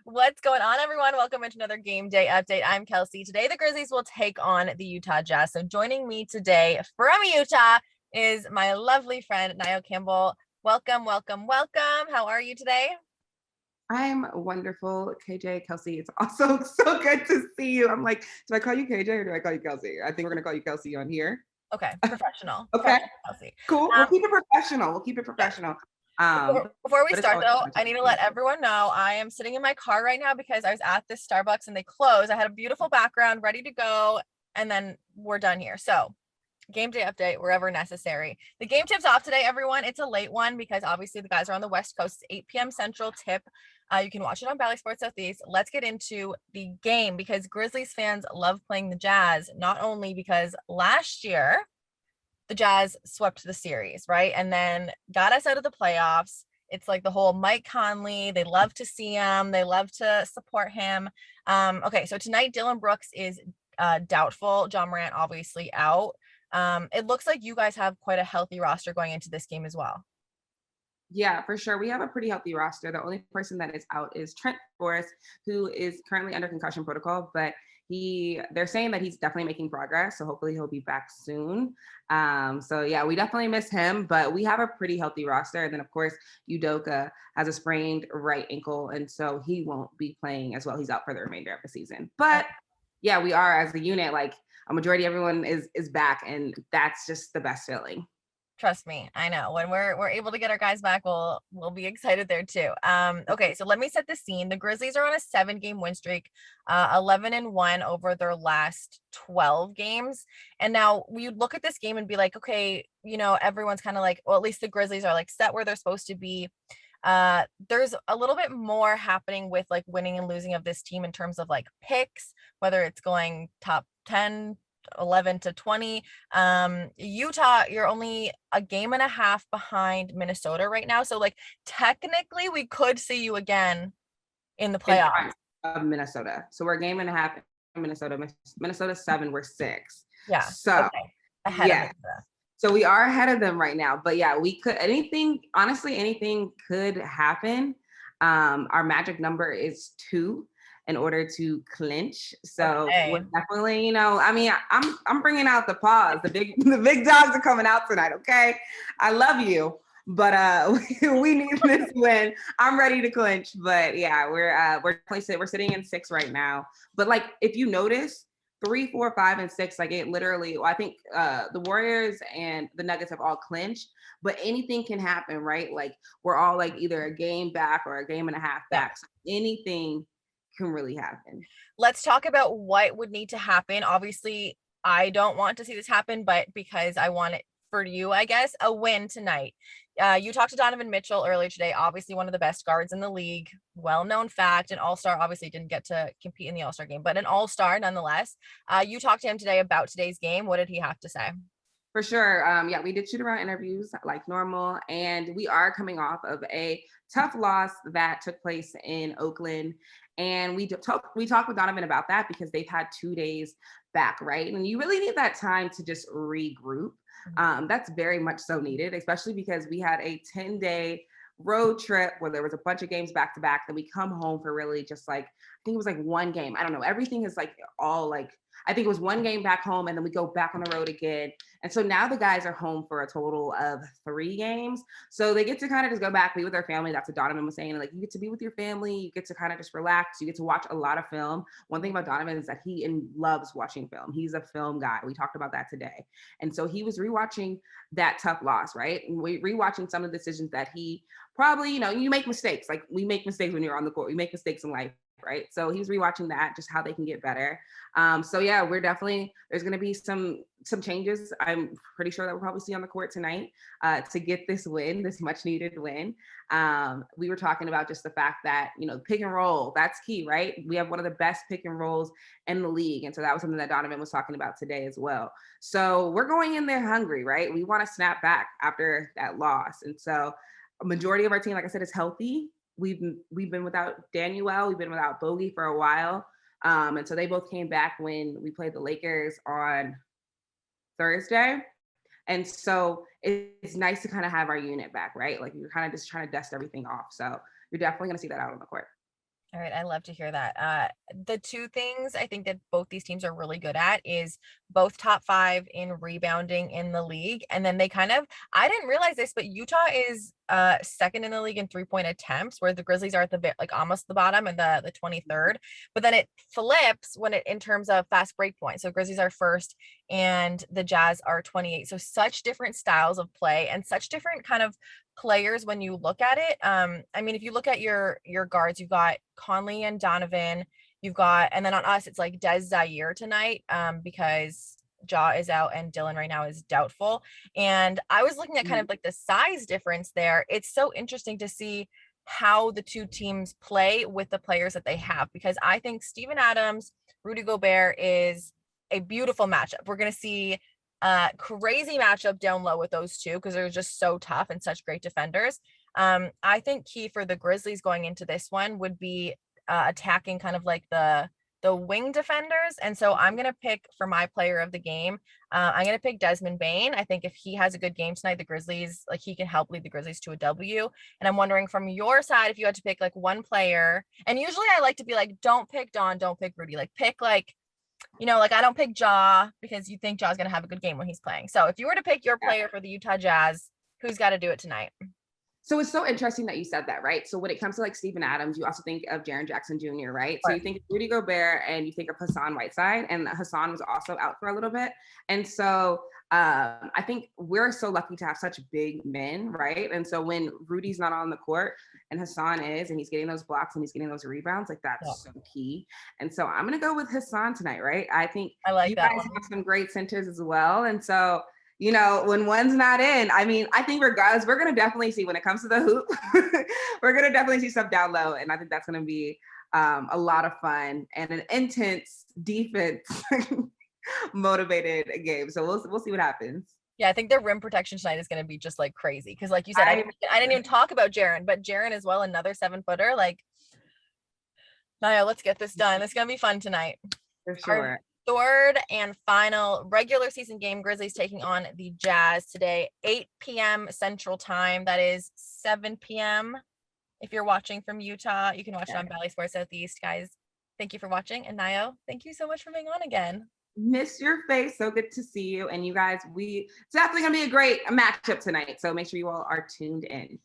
What's going on, everyone? Welcome into another game day update. I'm Kelcey. Today, the Grizzlies will take on the Utah Jazz. So joining me today from Utah is my lovely friend, Nayo Campbell. Welcome, welcome, welcome. How are you today? I'm wonderful, KJ, Kelcey. It's also so good to see you. I'm like, do I call you KJ or do I call you Kelcey? I think we're gonna call you Kelcey on here. Okay, professional. Okay, Professional Kelsey. cool. We'll Um, keep it professional. We'll keep it yes. professional. Before we But it's start, always though, fun to I talk need to to you. let everyone know I am sitting in my car right now because I was at this Starbucks and they closed. I had a beautiful background ready to go, and then we're done here. So game day update wherever necessary. The game tips off today, everyone. It's a late one because obviously the guys are on the West Coast. It's 8 p.m. Central tip. You can watch it on Bally Sports Southeast. Let's get into the game because Grizzlies fans love playing the Jazz, not only because last year the Jazz swept the series, right? And then got us out of the playoffs. It's like the whole Mike Conley. They love to see him. They love to support him. Okay, so tonight Dylan Brooks is doubtful. John Morant obviously out. It looks like you guys have quite a healthy roster going into this game as well. Yeah, for sure. We have a pretty healthy roster. The only person that is out is Trent Forrest, who is currently under concussion protocol, but they're saying that he's definitely making progress. So hopefully he'll be back soon. So yeah, we definitely miss him, but we have a pretty healthy roster. And then of course, Udoka has a sprained right ankle, and so he won't be playing as well. He's out for the remainder of the season. But yeah, we are as a unit, like a majority everyone is back, and that's just the best feeling. Trust me, I know. When we're able to get our guys back, we'll be excited there too. Okay, so let me set the scene. The Grizzlies are on a 7-game win streak, 11-1 over their last 12 games. And now we look at this game and be like, okay, everyone's kind of like, well, at least the Grizzlies are like set where they're supposed to be. There's a little bit more happening with like winning and losing of this team in terms of like picks, whether it's going top 10, 11 to 20. Utah, you're only a game and a half behind Minnesota right now. So like technically we could see you again in the In playoffs. front of Minnesota. So we're a game and a half in Minnesota. Minnesota 7, we're 6. Yeah. So Okay. Ahead of yes. Minnesota. So we are ahead of them right now. But yeah, we could honestly, anything could happen. Our magic number is 2 in order to clinch. So Okay. we're definitely, I mean, I'm bringing out the paws. The big dogs are coming out tonight. Okay, I love you, but we need this win. I'm ready to clinch. But yeah, we're sitting in 6 right now. But like if you notice, 3, 4, 5, and 6, like it literally, well, I think the Warriors and the Nuggets have all clinched, but anything can happen, right? Like we're all like either a game back or a game and a half Yeah. back. So anything can really happen. Let's talk about what would need to happen. Obviously, I don't want to see this happen, but because I want it for you, I guess, a win tonight. You talked to Donovan Mitchell earlier today, obviously one of the best guards in the league, well-known fact, an all-star, obviously didn't get to compete in the all-star game, but an all-star nonetheless. You talked to him today about today's game. What did he have to say? For sure. Yeah, we did shoot around interviews like normal, and we are coming off of a tough loss that took place in Oakland. And we talked with Donovan about that because they've had 2 days back, right? And you really need that time to just regroup. That's very much so needed, especially because we had a 10-day road trip where there was a bunch of games back to back. Then we come home for really just like, I think it was like one game. I don't know. Everything is like all like, I think it was one game back home, and then we go back on the road again. And so now the guys are home for a total of 3 games. So they get to kind of just go back, be with their family. That's what Donovan was saying. Like you get to be with your family, you get to kind of just relax, you get to watch a lot of film. One thing about Donovan is that he loves watching film. He's a film guy. We talked about that today. And so he was rewatching that tough loss, right? And we rewatching some of the decisions that he probably, you make mistakes. Like we make mistakes when you're on the court. We make mistakes in life. Right. So he's rewatching that, just how they can get better. So yeah, there's going to be some changes. I'm pretty sure that we'll probably see on the court tonight to get this win, this much needed win. We were talking about just the fact that, pick and roll, that's key, right? We have one of the best pick and rolls in the league. And so that was something that Donovan was talking about today as well. So we're going in there hungry, right? We want to snap back after that loss. And so a majority of our team, like I said, is healthy. We've been without Daniel, we've been without Bogey for a while. And so they both came back when we played the Lakers on Thursday. And so it's nice to kind of have our unit back, right? Like you're kind of just trying to dust everything off. So you're definitely going to see that out on the court. All right, I love to hear that. The two things I think that both these teams are really good at is both top 5 in rebounding in the league. And then they kind of, I didn't realize this, but Utah is second in the league in 3-point attempts, where the Grizzlies are at the like almost the bottom and the 23rd. But then it flips when it in terms of fast break points. So Grizzlies are first and the Jazz are 28. So such different styles of play and such different kind of players when you look at it. I mean, if you look at your guards, you've got Conley and Donovan, you've got, and then on us, it's like Des Zaire tonight, because Ja is out and Dylan right now is doubtful. And I was looking at kind of like the size difference there. It's so interesting to see how the two teams play with the players that they have, because I think Steven Adams, Rudy Gobert is a beautiful matchup. We're going to see crazy matchup down low with those two because they're just so tough and such great defenders. I think key for the Grizzlies going into this one would be attacking kind of like the wing defenders. And so I'm going to pick for my player of the game. I'm going to pick Desmond Bane. I think if he has a good game tonight, the Grizzlies, like he can help lead the Grizzlies to a W. And I'm wondering from your side, if you had to pick like one player, and usually I like to be like, don't pick Don, don't pick Rudy, like pick like, you know, like I don't pick Ja because you think Ja's going to have a good game when he's playing. So if you were to pick your player for the Utah Jazz, who's got to do it tonight? So it's so interesting that you said that, right? So when it comes to like Steven Adams, you also think of Jaren Jackson Jr., right? So you think of Rudy Gobert and you think of Hassan Whiteside, and Hassan was also out for a little bit. And so I think we're so lucky to have such big men, right? And so when Rudy's not on the court and Hassan is, and he's getting those blocks and he's getting those rebounds, like that's so key. And so I'm going to go with Hassan tonight, right? I think I like you that guys one. have some great centers as well. And so you know, when one's not in, I mean, I think regardless, we're going to definitely see when it comes to the hoop, we're going to definitely see stuff down low. And I think that's going to be a lot of fun and an intense defense motivated game. So we'll see what happens. Yeah, I think their rim protection tonight is going to be just like crazy. Cause like you said, I didn't even talk about Jaren, but Jaren as well, another 7-footer. Like, Nayo, let's get this done. It's going to be fun tonight. For sure. Third and final regular season game, Grizzlies taking on the Jazz today, 8 p.m. Central Time. That is 7 p.m. If you're watching from Utah, you can watch it on Bally Sports Southeast, guys. Thank you for watching. And Nayo, thank you so much for being on again. Miss your face. So good to see you. And you guys, it's definitely going to be a great matchup tonight. So make sure you all are tuned in.